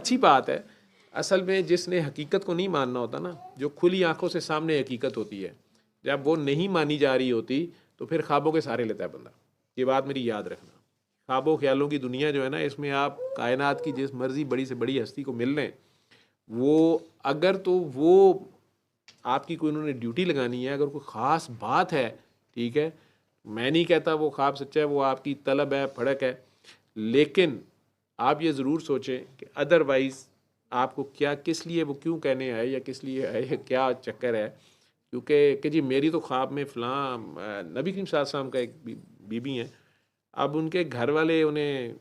अच्छी बात है। असल में जिसने हकीकत को नहीं मानना होता ना, जो खुली आंखों से सामने हकीकत होती है, जब वो नहीं मानी जा रही होती तो फिर ख्वाबों के सहारे लेता है बंदा। ये बात मेरी याद रखना। ख्वाबों ख्यालों की दुनिया जो है ना, इसमें आप कायनात की जिस मर्जी बड़ी से बड़ी हस्ती को मिल लें, वो अगर तो वो आपकी कोई उन्होंने ड्यूटी लगानी है, अगर कोई ख़ास बात है, ठीक है, मैं नहीं कहता वो ख्वाब सच्चा है, वो आपकी तलब है, फड़क है, लेकिन आप ये ज़रूर सोचें कि अदरवाइज़ आपको क्या, किस लिए वो क्यों कहने आए या किस लिए आए या क्या चक्कर है। क्योंकि कि जी मेरी तो ख्वाब में फ़लाँ नबी करीम सल्लल्लाहु अलैहि वसल्लम का एक बीबी हैं, अब उनके घर वाले उन्हें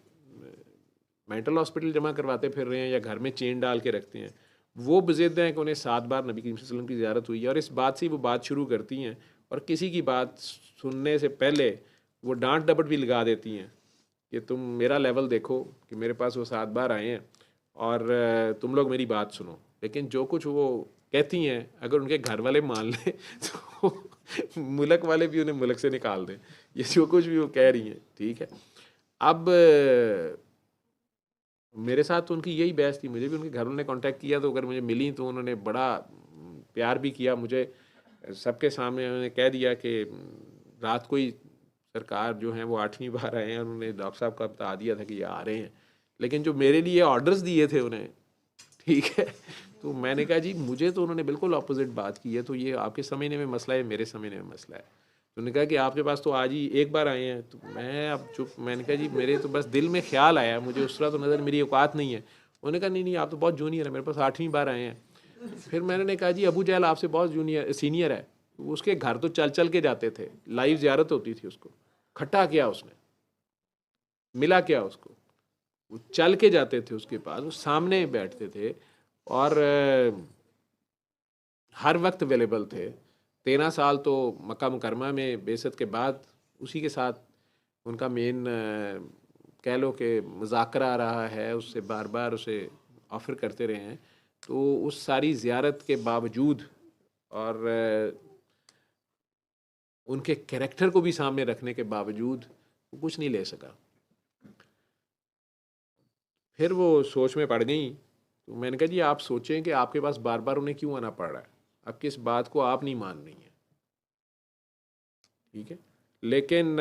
मेंटल हॉस्पिटल जमा करवाते फिर रहे हैं या घर में चेन डाल के रखते हैं। वो बज़िद हैं कि उन्हें 7 बार नबी करीम सल्लल्लाहु अलैहि वसल्लम की ज़ियारत हुई है, और इस बात से वो बात शुरू करती हैं और किसी की बात सुनने से पहले वो डांट डपट भी लगा देती हैं कि तुम मेरा लेवल देखो कि मेरे पास वो 7 बार आए हैं और तुम लोग मेरी बात सुनो। लेकिन जो कुछ वो कहती हैं, अगर उनके घर वाले मान लें तो मुल्क वाले भी उन्हें मुल्क से निकाल दें, ये जो कुछ भी वो कह रही हैं, ठीक है। अब मेरे साथ तो उनकी यही बहस थी, मुझे भी उनके घर वालों ने कांटेक्ट किया, तो अगर मुझे मिली तो उन्होंने बड़ा प्यार भी किया मुझे, सबके सामने उन्होंने कह दिया कि रात को ही सरकार जो है वो 8वीं बार आए हैं, उन्होंने डॉक्टर साहब का बता दिया था कि ये आ रहे हैं। लेकिन जो मेरे लिए ऑर्डर्स दिए थे उन्हें, ठीक है, तो मैंने कहा जी मुझे तो उन्होंने बिल्कुल अपोजिट बात की है, तो ये आपके समझने में मसला है, मेरे समझने में मसला है। तो उन्होंने कहा कि आपके पास तो आज ही एक बार आए हैं, तो मैं अब चुप, मैंने कहा जी मेरे तो बस दिल में ख्याल आया, मुझे उस तरह तो नज़र मेरी औकात नहीं है। उन्होंने कहा नहीं नहीं आप तो बहुत जूनियर है, मेरे पास 8वीं बार आए हैं। फिर मैंने कहा जी अबू जहल आपसे बहुत जूनियर सीनियर है, उसके घर तो चल चल के जाते थे, लाइव ज़ियारत होती थी उसको, खट्टा किया उसने, मिला क्या उसको, वो चल के जाते थे उसके पास, वो सामने बैठते थे और हर वक्त अवेलेबल थे। 13 साल तो मक्का मुकरमा में बेइज्जत के बाद उसी के साथ उनका मेन कह लो कि मुज़ाकरा रहा है, उससे बार बार उसे ऑफ़र करते रहे हैं। तो उस सारी ज़ियारत के बावजूद और उनके कैरेक्टर को भी सामने रखने के बावजूद वो कुछ नहीं ले सका। फिर वो सोच में पड़ गई। तो मैंने कहा जी आप सोचें कि आपके पास बार बार उन्हें क्यों आना पड़ रहा है, अब किस बात को आप नहीं मान रही हैं, ठीक है। लेकिन